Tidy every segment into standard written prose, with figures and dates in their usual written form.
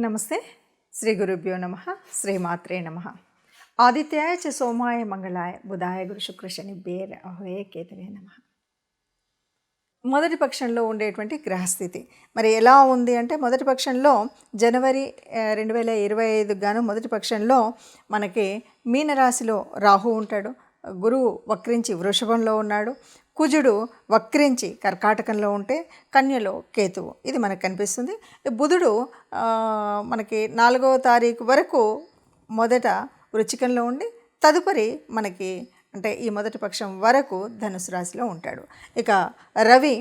నమస్తే. శ్రీ గురుభ్యో నమ. శ్రీమాత్రే నమ. ఆదిత్యాయ చ సోమాయ మంగళాయ బుధాయ గురు శుక్ర శనిభ్యే రాహవే కేతవే నమ. మొదటి పక్షంలో ఉండేటువంటి గ్రహస్థితి మరి ఎలా ఉంది అంటే, మొదటి పక్షంలో జనవరి 2025 గాను మొదటి పక్షంలో మనకి మీనరాశిలో రాహు ఉంటాడు, గురువు వక్రించి వృషభంలో ఉన్నాడు, కుజుడు వక్రించి కర్కాటకంలో ఉంటే కన్యలో కేతువు, ఇది మనకు కనిపిస్తుంది. బుధుడు మనకి 4వ తారీఖు వరకు మొదట వృచ్చికంలో ఉండి తదుపరి మనకి అంటే ఈ మొదటి పక్షం వరకు ధనుసు రాశిలో ఉంటాడు. ఇక రవి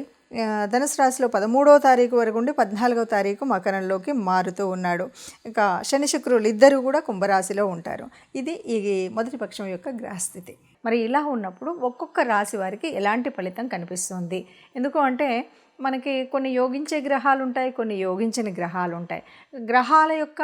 ధనుసు రాశిలో 13వ తారీఖు వరకు ఉండి 14వ తారీఖు మకరంలోకి మారుతూ ఉన్నాడు. ఇక శని శుక్రులు ఇద్దరు కూడా కుంభరాశిలో ఉంటారు. ఇది ఈ మొదటి పక్షం యొక్క గ్రహస్థితి. మరి ఇలా ఉన్నప్పుడు ఒక్కొక్క రాశి వారికి ఎలాంటి ఫలితం కనిపిస్తుంది? ఎందుకు అంటే మనకి కొన్ని యోగించే గ్రహాలు ఉంటాయి, కొన్ని యోగించని గ్రహాలు ఉంటాయి. గ్రహాల యొక్క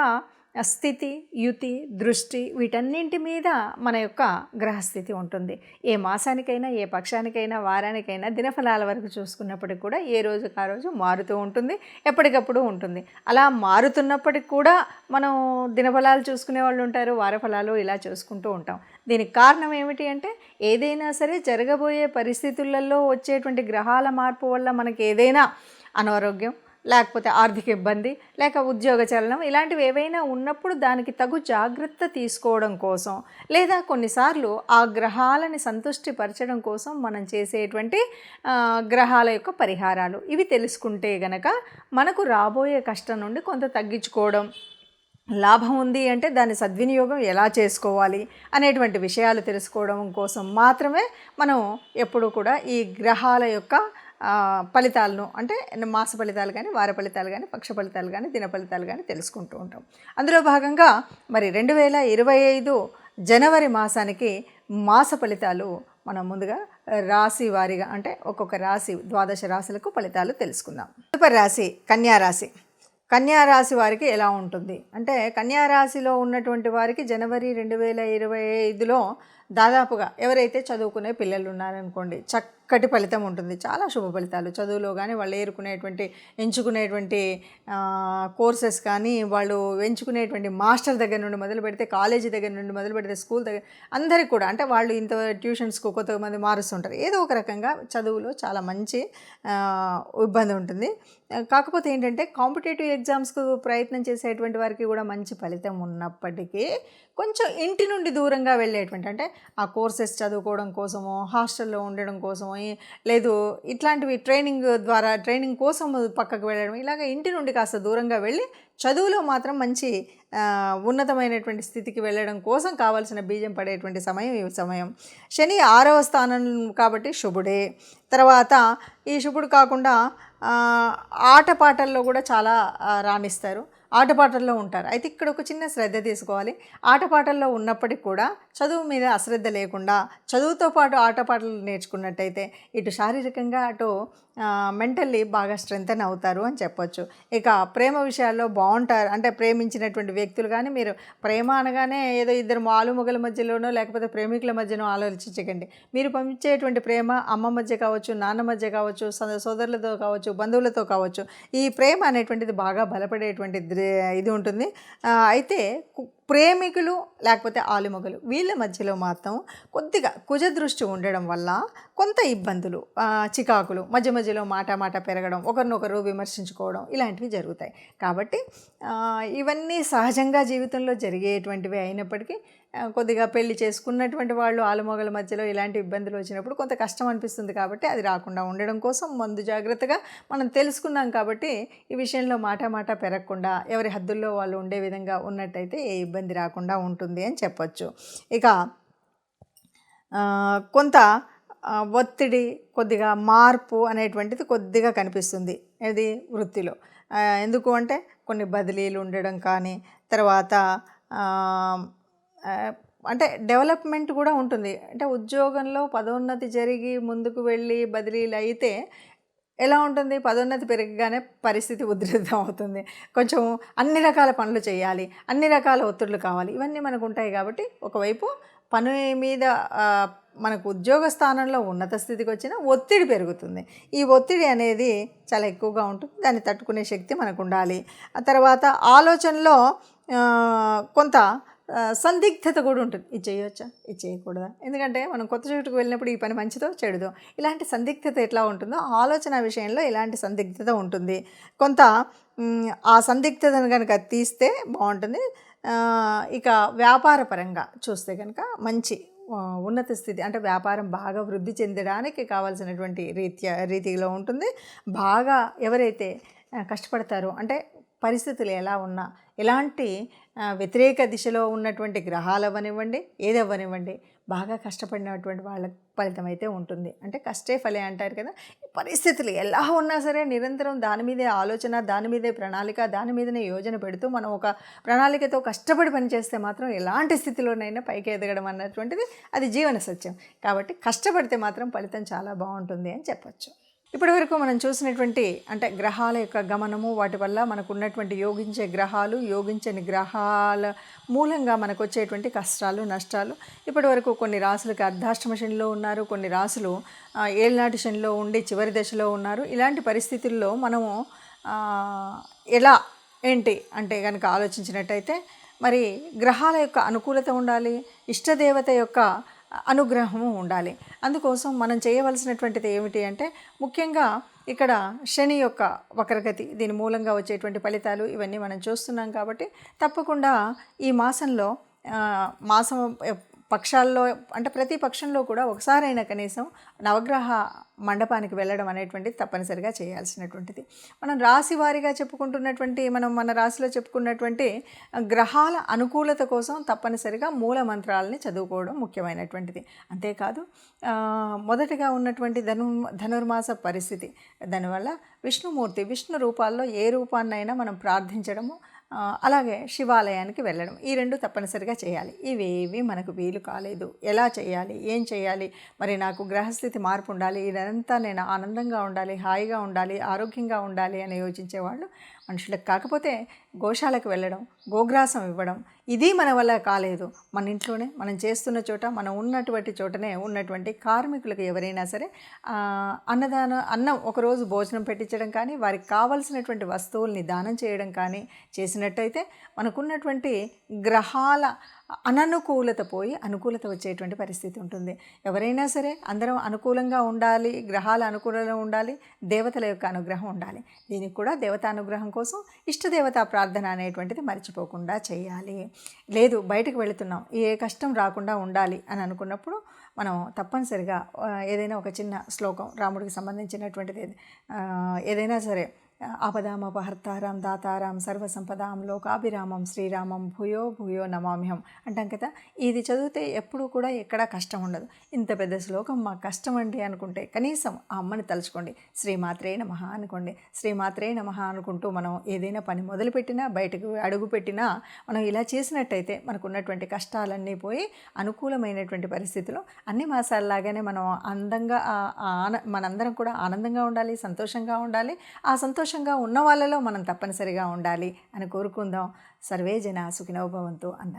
స్థితి, యుతి, దృష్టి వీటన్నింటి మీద మన యొక్క గ్రహస్థితి ఉంటుంది. ఏ మాసానికైనా, ఏ పక్షానికైనా, వారానికైనా దినఫలాల వరకు చూసుకున్నప్పటికి కూడా ఏ రోజుకి ఆ రోజు మారుతూ ఉంటుంది, ఎప్పటికప్పుడు ఉంటుంది. అలా మారుతున్నప్పటికి కూడా మనం దినఫలాలు చూసుకునే వాళ్ళు ఉంటారు, వారఫలాలు ఇలా చూసుకుంటూ ఉంటాం. దీనికి కారణం ఏమిటి అంటే, ఏదైనా సరే జరగబోయే పరిస్థితులలో వచ్చేటువంటి గ్రహాల మార్పు వల్ల మనకి ఏదైనా అనారోగ్యం, లేకపోతే ఆర్థిక ఇబ్బంది, లేక ఉద్యోగ చలనం ఇలాంటివి ఏవైనా ఉన్నప్పుడు దానికి తగు జాగ్రత్త తీసుకోవడం కోసం, లేదా కొన్నిసార్లు ఆ గ్రహాలని సంతృష్టిపరచడం కోసం మనం చేసేటువంటి గ్రహాల యొక్క పరిహారాలు ఇవి తెలుసుకుంటే గనక మనకు రాబోయే కష్టం నుండి కొంత తగ్గించుకోవడం, లాభం ఉంది అంటే దాని సద్వినియోగం ఎలా చేసుకోవాలి అనేటువంటి విషయాలు తెలుసుకోవడం కోసం మాత్రమే మనం ఎప్పుడూ కూడా ఈ గ్రహాల యొక్క ఫలితాలను అంటే మాస ఫలితాలు కానీ, వార ఫలితాలు కానీ, పక్ష ఫలితాలు కానీ, దిన ఫలితాలు కానీ తెలుసుకుంటూ ఉంటాం. అందులో భాగంగా మరి 2025 జనవరి మాసానికి మాస ఫలితాలు మనం ముందుగా రాశి వారీగా అంటే ఒక్కొక్క రాశి 12 రాశులకు ఫలితాలు తెలుసుకుందాం. తదుపరి రాశి కన్యారాశి. కన్యారాశి వారికి ఎలా ఉంటుంది అంటే, కన్యారాశిలో ఉన్నటువంటి వారికి జనవరి 2025లో దాదాపుగా ఎవరైతే చదువుకునే పిల్లలు ఉన్నారనుకోండి, చక్కటి ఫలితం ఉంటుంది. చాలా శుభ ఫలితాలు చదువులో కానీ, వాళ్ళు ఎంచుకునేటువంటి కోర్సెస్ కానీ, వాళ్ళు ఎంచుకునేటువంటి మాస్టర్ దగ్గర నుండి మొదలు పెడితే, కాలేజీ దగ్గర నుండి మొదలు పెడితే, స్కూల్ దగ్గర అందరికీ కూడా అంటే వాళ్ళు ఇంత ట్యూషన్స్కు కొంతమంది మారుస్తుంటారు. ఏదో ఒక రకంగా చదువులో చాలా మంచి ఇబ్బంది ఉంటుంది. కాకపోతే ఏంటంటే కాంపిటేటివ్ ఎగ్జామ్స్కు ప్రయత్నం చేసేటువంటి వారికి కూడా మంచి ఫలితం ఉన్నప్పటికీ కొంచెం ఇంటి నుండి దూరంగా వెళ్ళేటువంటి అంటే ఆ కోర్సెస్ చదువుకోవడం కోసమో, హాస్టల్లో ఉండడం కోసమో, లేదు ఇట్లాంటివి ట్రైనింగ్ కోసం పక్కకు వెళ్ళడం, ఇలాగ ఇంటి నుండి కాస్త దూరంగా వెళ్ళి చదువులో మాత్రం మంచి ఉన్నతమైనటువంటి స్థితికి వెళ్ళడం కోసం కావాల్సిన బీజం పడేటువంటి సమయం ఈ సమయం. శని 6వ స్థానం కాబట్టి శుభుడే. తర్వాత ఈ శుభుడు కాకుండా ఆటపాటల్లో కూడా చాలా రాణిస్తారు, ఆటపాటల్లో ఉంటారు. అయితే ఇక్కడ ఒక చిన్న శ్రద్ధ తీసుకోవాలి. ఆటపాటల్లో ఉన్నప్పటికీ కూడా చదువు మీద అశ్రద్ధ లేకుండా చదువుతో పాటు ఆటపాటలు నేర్చుకున్నట్టయితే ఇటు శారీరకంగా అటు మెంటల్లీ బాగా స్ట్రెంథన్ అవుతారు అని చెప్పొచ్చు. ఇక ప్రేమ విషయాల్లో బాగుంటారు. అంటే ప్రేమించినటువంటి వ్యక్తులు కానీ, మీరు ప్రేమ అనగానే ఏదో ఇద్దరు ఆలుమొగల మధ్యలోనో లేకపోతే ప్రేమికుల మధ్యనో ఆలోచించకండి. మీరు పంపించేటువంటి ప్రేమ అమ్మ మధ్య కావచ్చు, నాన్న మధ్య కావచ్చు, సోదరులతో కావచ్చు, బంధువులతో కావచ్చు, ఈ ప్రేమ అనేటువంటిది బాగా బలపడేటువంటి ఇది ఉంటుంది. అయితే ప్రేమికులు లేకపోతే ఆలుమొగలు వీళ్ళ మధ్యలో మాత్రం కొద్దిగా కుజ దృష్టి ఉండడం వల్ల కొంత ఇబ్బందులు, చికాకులు, మధ్య మధ్యలో మాట పెరగడం, ఒకరినొకరు విమర్శించుకోవడం ఇలాంటివి జరుగుతాయి. కాబట్టి ఇవన్నీ సహజంగా జీవితంలో జరిగేటువంటివి అయినప్పటికీ కొద్దిగా పెళ్లి చేసుకున్నటువంటి వాళ్ళు ఆలుమొగల మధ్యలో ఇలాంటి ఇబ్బందులు వచ్చినప్పుడు కొంత కష్టం అనిపిస్తుంది. కాబట్టి అది రాకుండా ఉండడం కోసం ముందు జాగ్రత్తగా మనం తెలుసుకున్నాం. కాబట్టి ఈ విషయంలో మాట పెరగకుండా ఎవరి హద్దుల్లో వాళ్ళు ఉండే విధంగా ఉన్నట్టయితే ఏ ఇబ్బంది రాకుండా ఉంటుంది అని చెప్పొచ్చు. ఇక కొంత ఒత్తిడి, కొద్దిగా మార్పు అనేటువంటిది కొద్దిగా కనిపిస్తుంది ఇది వృత్తిలో. ఎందుకు అంటే కొన్ని బదిలీలు ఉండడం కానీ, తర్వాత అంటే డెవలప్మెంట్ కూడా ఉంటుంది. అంటే ఉద్యోగంలో పదోన్నతి జరిగి ముందుకు వెళ్ళి బదిలీలు అయితే ఎలా ఉంటుంది, పదోన్నతి పెరగగానే పరిస్థితి ఉధృతం అవుతుంది. కొంచెం అన్ని రకాల పనులు చేయాలి, అన్ని రకాల ఒత్తిడులు కావాలి, ఇవన్నీ మనకు ఉంటాయి. కాబట్టి ఒకవైపు పని మీద మనకు ఉద్యోగ స్థానంలో ఉన్నత స్థితికి వచ్చినా ఒత్తిడి పెరుగుతుంది. ఈ ఒత్తిడి అనేది చాలా ఎక్కువగా ఉంటుంది. దాన్ని తట్టుకునే శక్తి మనకు ఉండాలి. ఆ తర్వాత ఆలోచనలో కొంత సందిగ్ధత కూడా ఉంటుంది. ఇది చేయవచ్చా, ఇది చేయకూడదా, ఎందుకంటే మనం కొత్త చోటుకు వెళ్ళినప్పుడు ఈ పని మంచిదో చెడుదో ఇలాంటి సందిగ్ధత ఎట్లా ఉంటుందో ఆలోచన విషయంలో ఇలాంటి సందిగ్ధత ఉంటుంది. కొంత ఆ సందిగ్ధతను కనుక తీస్తే బాగుంటుంది. ఇక వ్యాపార పరంగా చూస్తే కనుక మంచి ఉన్నత స్థితి, అంటే వ్యాపారం బాగా వృద్ధి చెందడానికి కావాల్సినటువంటి రీతిలో ఉంటుంది. బాగా ఎవరైతే కష్టపడతారో, అంటే పరిస్థితులు ఎలా ఉన్నా, ఎలాంటి వ్యతిరేక దిశలో ఉన్నటువంటి గ్రహాలు అవ్వనివ్వండి, ఏదవ్వనివ్వండి, బాగా కష్టపడినటువంటి వాళ్ళ ఫలితం అయితే ఉంటుంది. అంటే కష్టే ఫలే అంటారు కదా. పరిస్థితులు ఎలా ఉన్నా సరే నిరంతరం దాని మీదే ఆలోచన, దాని మీదే ప్రణాళిక, దాని మీదనే యోజన పెడుతూ మనం ఒక ప్రణాళికతో కష్టపడి పనిచేస్తే మాత్రం ఎలాంటి స్థితిలోనైనా పైకి ఎదగడం అన్నటువంటిది అది జీవన సత్యం. కాబట్టి కష్టపడితే మాత్రం ఫలితం చాలా బాగుంటుంది అని చెప్పచ్చు. ఇప్పటి వరకు మనం చూసినటువంటి అంటే గ్రహాల యొక్క గమనము, వాటి వల్ల మనకు ఉన్నటువంటి యోగించే గ్రహాలు, యోగించని గ్రహాల మూలంగా మనకు వచ్చేటువంటి కష్టాలు, నష్టాలు. ఇప్పటి వరకు కొన్ని రాసులకు అర్ధాష్టమ శనిలో ఉన్నారు, కొన్ని రాసులు ఏళ్ళనాటి శనిలో ఉండి చివరి దశలో ఉన్నారు. ఇలాంటి పరిస్థితుల్లో మనము ఎలా ఏంటి అంటే కనుక ఆలోచించినట్టయితే మరి గ్రహాల యొక్క అనుకూలత ఉండాలి, ఇష్టదేవత యొక్క అనుగ్రహము ఉండాలి. అందుకోసం మనం చేయవలసినటువంటిది ఏమిటి అంటే ముఖ్యంగా ఇక్కడ శని యొక్క వక్రగతి, దీని మూలంగా వచ్చేటువంటి ఫలితాలు ఇవన్నీ మనం చూస్తున్నాం. కాబట్టి తప్పకుండా ఈ మాసంలో మాసం పక్షాల్లో అంటే ప్రతి పక్షంలో కూడా ఒకసారైనా కనీసం నవగ్రహ మండపానికి వెళ్ళడం అనేటువంటిది తప్పనిసరిగా చేయాల్సినటువంటిది. మనం రాశి వారీగా చెప్పుకుంటున్నటువంటి మన రాశిలో చెప్పుకున్నటువంటి గ్రహాల అనుకూలత కోసం తప్పనిసరిగా మూల మంత్రాలని చదువుకోవడం ముఖ్యమైనటువంటిది. అంతేకాదు మొదటిగా ఉన్నటువంటి ధనుర్మాస పరిస్థితి, దానివల్ల విష్ణుమూర్తి విష్ణు రూపాల్లో ఏ రూపాన్నైనా మనం ప్రార్థించడము, అలాగే శివాలయానికి వెళ్ళడం, ఈ రెండు తప్పనిసరిగా చేయాలి. ఇవేవి మనకు వీలు కాలేదు, ఎలా చేయాలి, ఏం చేయాలి, మరి నాకు గ్రహస్థితి మార్పు ఉండాలి, ఇదంతా నేను ఆనందంగా ఉండాలి, హాయిగా ఉండాలి, ఆరోగ్యంగా ఉండాలి అని యోచించేవాళ్ళు మనుషులకు. కాకపోతే గోశాలకు వెళ్ళడం, గోగ్రాసం ఇవ్వడం, ఇది మన వల్ల కాలేదు, మన ఇంట్లోనే మనం చేస్తున్న చోట, మనం ఉన్నటువంటి చోటనే ఉన్నటువంటి కార్మికులకు ఎవరైనా సరే అన్నం ఒకరోజు భోజనం పెట్టించడం కానీ, వారికి కావలసినటువంటి వస్తువుల్ని దానం చేయడం కానీ చేసినట్టయితే మనకున్నటువంటి గ్రహాల అననుకూలత పోయి అనుకూలత వచ్చేటువంటి పరిస్థితి ఉంటుంది. ఎవరైనా సరే అందరం అనుకూలంగా ఉండాలి, గ్రహాల అనుకూలంగా ఉండాలి, దేవతల యొక్క అనుగ్రహం ఉండాలి. దీనికి కూడా దేవతానుగ్రహం కోసం ఇష్టదేవతా ప్రార్థన అనేటువంటిది మర్చిపోకుండా చేయాలి. లేదు బయటకు వెళుతున్నాం, ఏ కష్టం రాకుండా ఉండాలి అని అనుకున్నప్పుడు మనం తప్పనిసరిగా ఏదైనా ఒక చిన్న శ్లోకం, రాముడికి సంబంధించినటువంటిది ఏదైనా సరే, ఆపదామపహర్తారం దాతారం సర్వసంపదాం లోకాభిరామం శ్రీరామం భూయో భూయో నమామ్యహం అంటాం కదా. ఇది చదివితే ఎప్పుడూ కూడా ఎక్కడా కష్టం ఉండదు. ఇంత పెద్ద శ్లోకం మాకు కష్టం అండి అనుకుంటే కనీసం ఆ అమ్మని తలుచుకోండి, శ్రీమాత్రే నమః అనుకోండి. శ్రీమాత్రే నమః అనుకుంటూ మనం ఏదైనా పని మొదలుపెట్టినా, బయటకు అడుగు పెట్టినా మనం ఇలా చేసినట్టయితే మనకు ఉన్నటువంటి కష్టాలన్నీ పోయి అనుకూలమైనటువంటి పరిస్థితులు అన్ని మాసాలలాగానే మనం అందంగా మనందరం కూడా ఆనందంగా ఉండాలి, సంతోషంగా ఉండాలి. ఆ సంతోషంగా ఉన్న వాళ్ళలో మనం తప్పనిసరిగా ఉండాలి అని కోరుకుందాం. సర్వే జనా సుఖినో భవంతు అందాం.